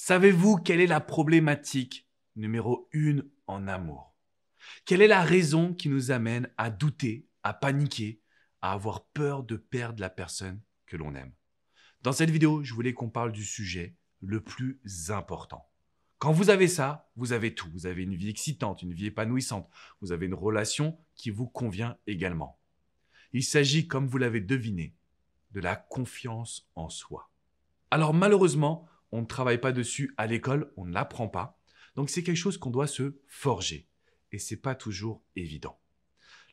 Savez-vous quelle est la problématique numéro 1 en amour? Quelle est la raison qui nous amène à douter, à paniquer, à avoir peur de perdre la personne que l'on aime? Dans cette vidéo, je voulais qu'on parle du sujet le plus important. Quand vous avez ça, vous avez tout. Vous avez une vie excitante, une vie épanouissante. Vous avez une relation qui vous convient également. Il s'agit, comme vous l'avez deviné, de la confiance en soi. Alors malheureusement, on ne travaille pas dessus à l'école, on ne l'apprend pas. Donc c'est quelque chose qu'on doit se forger. Et ce n'est pas toujours évident.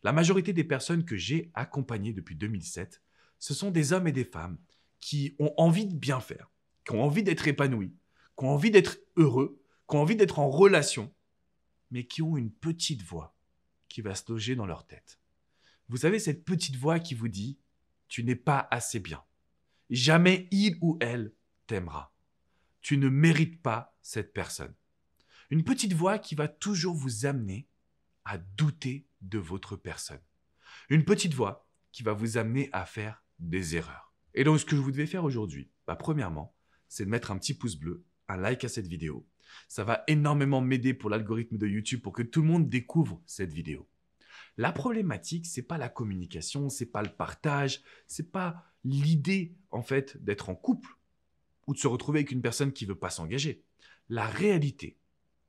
La majorité des personnes que j'ai accompagnées depuis 2007, ce sont des hommes et des femmes qui ont envie de bien faire, qui ont envie d'être épanouis, qui ont envie d'être heureux, qui ont envie d'être en relation, mais qui ont une petite voix qui va se loger dans leur tête. Vous savez, cette petite voix qui vous dit « tu n'es pas assez bien ». Jamais il ou elle t'aimera. Tu ne mérites pas cette personne. Une petite voix qui va toujours vous amener à douter de votre personne. Une petite voix qui va vous amener à faire des erreurs. Et donc, ce que vous devez faire aujourd'hui, premièrement, c'est de mettre un petit pouce bleu, un like à cette vidéo. Ça va énormément m'aider pour l'algorithme de YouTube pour que tout le monde découvre cette vidéo. La problématique, c'est pas la communication, c'est pas le partage, c'est pas l'idée en fait d'être en couple ou de se retrouver avec une personne qui veut pas s'engager. La réalité,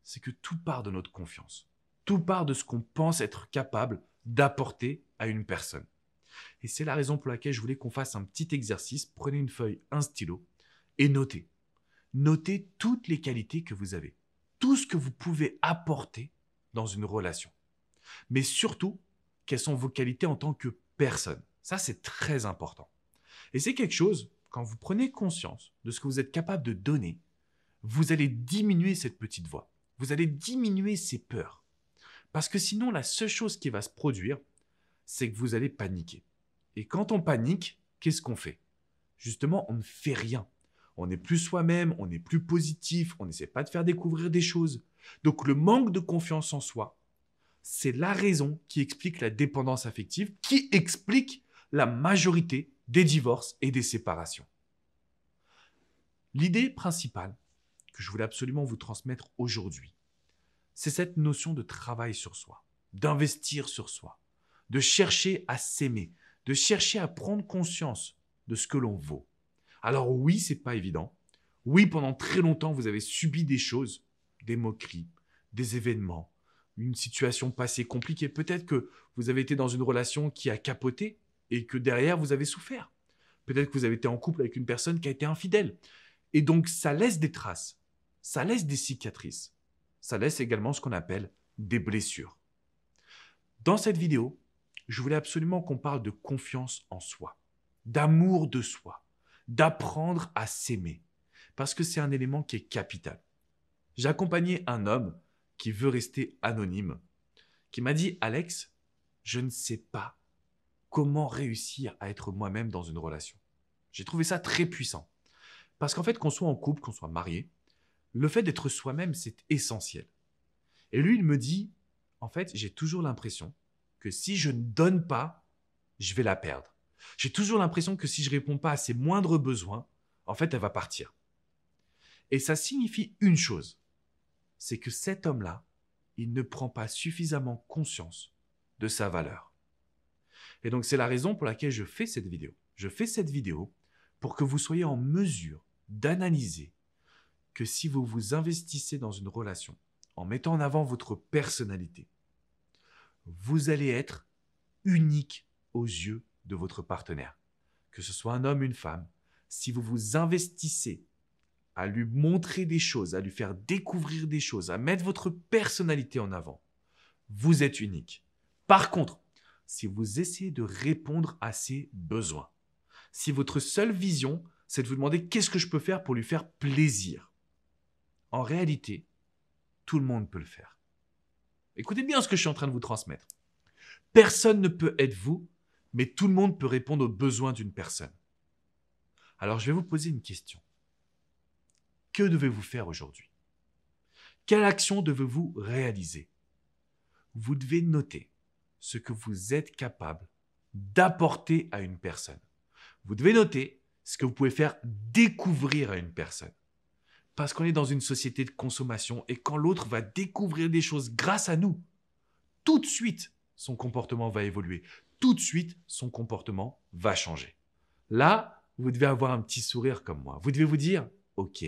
c'est que tout part de notre confiance. Tout part de ce qu'on pense être capable d'apporter à une personne. Et c'est la raison pour laquelle je voulais qu'on fasse un petit exercice. Prenez une feuille, un stylo et notez. Notez toutes les qualités que vous avez. Tout ce que vous pouvez apporter dans une relation. Mais surtout, quelles sont vos qualités en tant que personne. Ça, c'est très important. Et c'est quelque chose, quand vous prenez conscience de ce que vous êtes capable de donner, vous allez diminuer cette petite voix. Vous allez diminuer ces peurs. Parce que sinon, la seule chose qui va se produire, c'est que vous allez paniquer. Et quand on panique, qu'est-ce qu'on fait? Justement, on ne fait rien. On n'est plus soi-même, on n'est plus positif, on n'essaie pas de faire découvrir des choses. Donc le manque de confiance en soi, c'est la raison qui explique la dépendance affective, qui explique la majorité des divorces et des séparations. L'idée principale que je voulais absolument vous transmettre aujourd'hui, c'est cette notion de travail sur soi, d'investir sur soi, de chercher à s'aimer, de chercher à prendre conscience de ce que l'on vaut. Alors oui, c'est pas évident. Oui, pendant très longtemps, vous avez subi des choses, des moqueries, des événements, une situation passée compliquée. Peut-être que vous avez été dans une relation qui a capoté et que derrière, vous avez souffert. Peut-être que vous avez été en couple avec une personne qui a été infidèle. Et donc, ça laisse des traces, ça laisse des cicatrices, ça laisse également ce qu'on appelle des blessures. Dans cette vidéo, je voulais absolument qu'on parle de confiance en soi, d'amour de soi, d'apprendre à s'aimer, parce que c'est un élément qui est capital. J'ai accompagné un homme qui veut rester anonyme, qui m'a dit « Alex, je ne sais pas comment réussir à être moi-même dans une relation. » J'ai trouvé ça très puissant. Parce qu'en fait, qu'on soit en couple, qu'on soit marié, le fait d'être soi-même, c'est essentiel. Et lui, il me dit « En fait, j'ai toujours l'impression que si je ne donne pas, je vais la perdre. J'ai toujours l'impression que si je ne réponds pas à ses moindres besoins, en fait, elle va partir. » Et ça signifie une chose, c'est que cet homme-là, il ne prend pas suffisamment conscience de sa valeur. Et donc, c'est la raison pour laquelle je fais cette vidéo. Je fais cette vidéo pour que vous soyez en mesure d'analyser que si vous vous investissez dans une relation en mettant en avant votre personnalité, vous allez être unique aux yeux de votre partenaire. Que ce soit un homme, une femme, si vous vous investissez à lui montrer des choses, à lui faire découvrir des choses, à mettre votre personnalité en avant, vous êtes unique. Par contre, si vous essayez de répondre à ses besoins, si votre seule vision, c'est de vous demander qu'est-ce que je peux faire pour lui faire plaisir, en réalité, tout le monde peut le faire. Écoutez bien ce que je suis en train de vous transmettre. Personne ne peut être vous, mais tout le monde peut répondre aux besoins d'une personne. Alors, je vais vous poser une question. Que devez-vous faire aujourd'hui? Quelle action devez-vous réaliser? Vous devez noter ce que vous êtes capable d'apporter à une personne. Vous devez noter ce que vous pouvez faire découvrir à une personne. Parce qu'on est dans une société de consommation et quand l'autre va découvrir des choses grâce à nous, tout de suite, son comportement va évoluer. Tout de suite, son comportement va changer. Là, vous devez avoir un petit sourire comme moi. Vous devez vous dire, ok,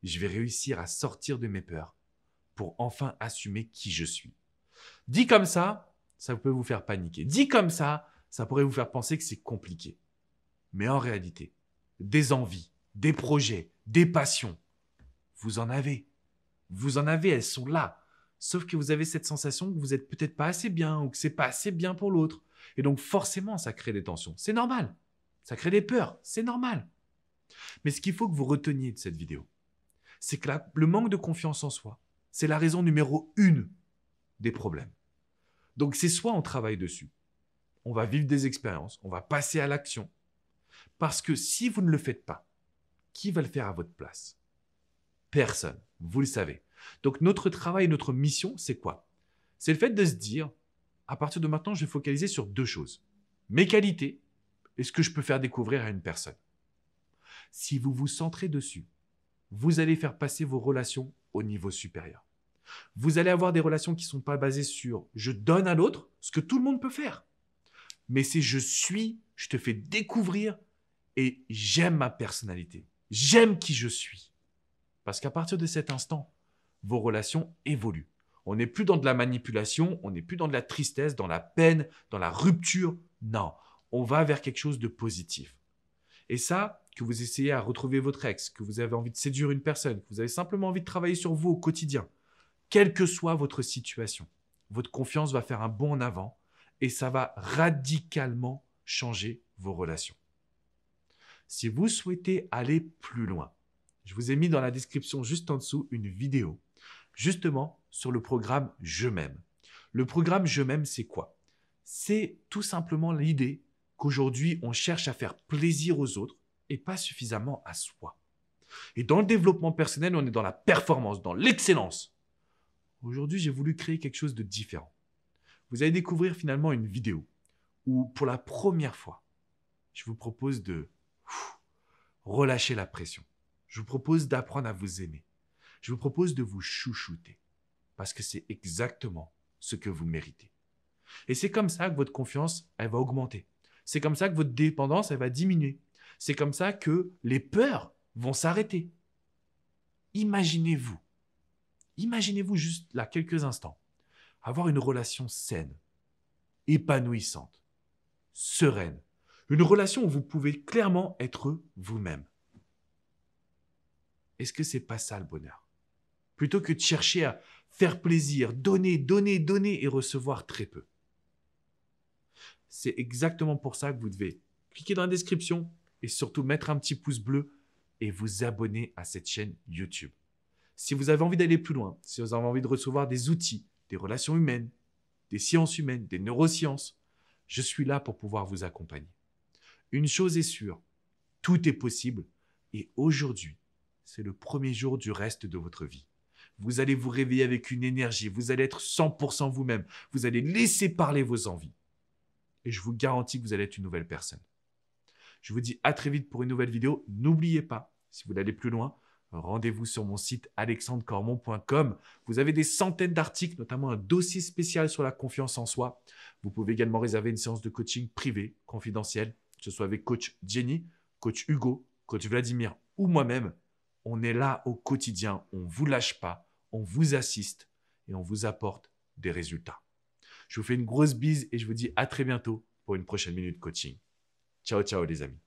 je vais réussir à sortir de mes peurs pour enfin assumer qui je suis. Dit comme ça peut vous faire paniquer. Dit comme ça pourrait vous faire penser que c'est compliqué. Mais en réalité, des envies, des projets, des passions, vous en avez. Vous en avez, elles sont là. Sauf que vous avez cette sensation que vous n'êtes peut-être pas assez bien ou que c'est pas assez bien pour l'autre. Et donc forcément, ça crée des tensions. C'est normal. Ça crée des peurs. C'est normal. Mais ce qu'il faut que vous reteniez de cette vidéo, c'est que le manque de confiance en soi, c'est la raison numéro 1 des problèmes. Donc c'est soit on travaille dessus, on va vivre des expériences, on va passer à l'action. Parce que si vous ne le faites pas, qui va le faire à votre place? Personne. Vous le savez. Donc notre travail, notre mission, c'est quoi? C'est le fait de se dire, à partir de maintenant, je vais focaliser sur 2 choses. Mes qualités et ce que je peux faire découvrir à une personne. Si vous vous centrez dessus, vous allez faire passer vos relations au niveau supérieur. Vous allez avoir des relations qui ne sont pas basées sur je donne à l'autre ce que tout le monde peut faire. Mais c'est je suis, je te fais découvrir et j'aime ma personnalité. J'aime qui je suis. Parce qu'à partir de cet instant, vos relations évoluent. On n'est plus dans de la manipulation, on n'est plus dans de la tristesse, dans la peine, dans la rupture. Non, on va vers quelque chose de positif. Et ça, que vous essayez à retrouver votre ex, que vous avez envie de séduire une personne, que vous avez simplement envie de travailler sur vous au quotidien, quelle que soit votre situation, votre confiance va faire un bond en avant et ça va radicalement changer vos relations. Si vous souhaitez aller plus loin, je vous ai mis dans la description juste en dessous une vidéo justement sur le programme Je m'aime. Le programme Je m'aime, c'est quoi? C'est tout simplement l'idée qu'aujourd'hui, on cherche à faire plaisir aux autres et pas suffisamment à soi. Et dans le développement personnel, on est dans la performance, dans l'excellence. Aujourd'hui, j'ai voulu créer quelque chose de différent. Vous allez découvrir finalement une vidéo où, pour la première fois, je vous propose de relâcher la pression. Je vous propose d'apprendre à vous aimer. Je vous propose de vous chouchouter parce que c'est exactement ce que vous méritez. Et c'est comme ça que votre confiance, elle va augmenter. C'est comme ça que votre dépendance, elle va diminuer. C'est comme ça que les peurs vont s'arrêter. Imaginez-vous juste là quelques instants, avoir une relation saine, épanouissante, sereine. Une relation où vous pouvez clairement être vous-même. Est-ce que c'est pas ça le bonheur? Plutôt que de chercher à faire plaisir, donner, donner, donner et recevoir très peu. C'est exactement pour ça que vous devez cliquer dans la description et surtout mettre un petit pouce bleu et vous abonner à cette chaîne YouTube. Si vous avez envie d'aller plus loin, si vous avez envie de recevoir des outils, des relations humaines, des sciences humaines, des neurosciences, je suis là pour pouvoir vous accompagner. Une chose est sûre, tout est possible et aujourd'hui, c'est le premier jour du reste de votre vie. Vous allez vous réveiller avec une énergie, vous allez être 100% vous-même, vous allez laisser parler vos envies. Et je vous garantis que vous allez être une nouvelle personne. Je vous dis à très vite pour une nouvelle vidéo. N'oubliez pas, si vous voulez aller plus loin, rendez-vous sur mon site alexandrecormon.com. Vous avez des centaines d'articles, notamment un dossier spécial sur la confiance en soi. Vous pouvez également réserver une séance de coaching privée, confidentielle, que ce soit avec coach Jenny, coach Hugo, coach Vladimir ou moi-même. On est là au quotidien, on ne vous lâche pas, on vous assiste et on vous apporte des résultats. Je vous fais une grosse bise et je vous dis à très bientôt pour une prochaine minute coaching. Ciao, ciao les amis.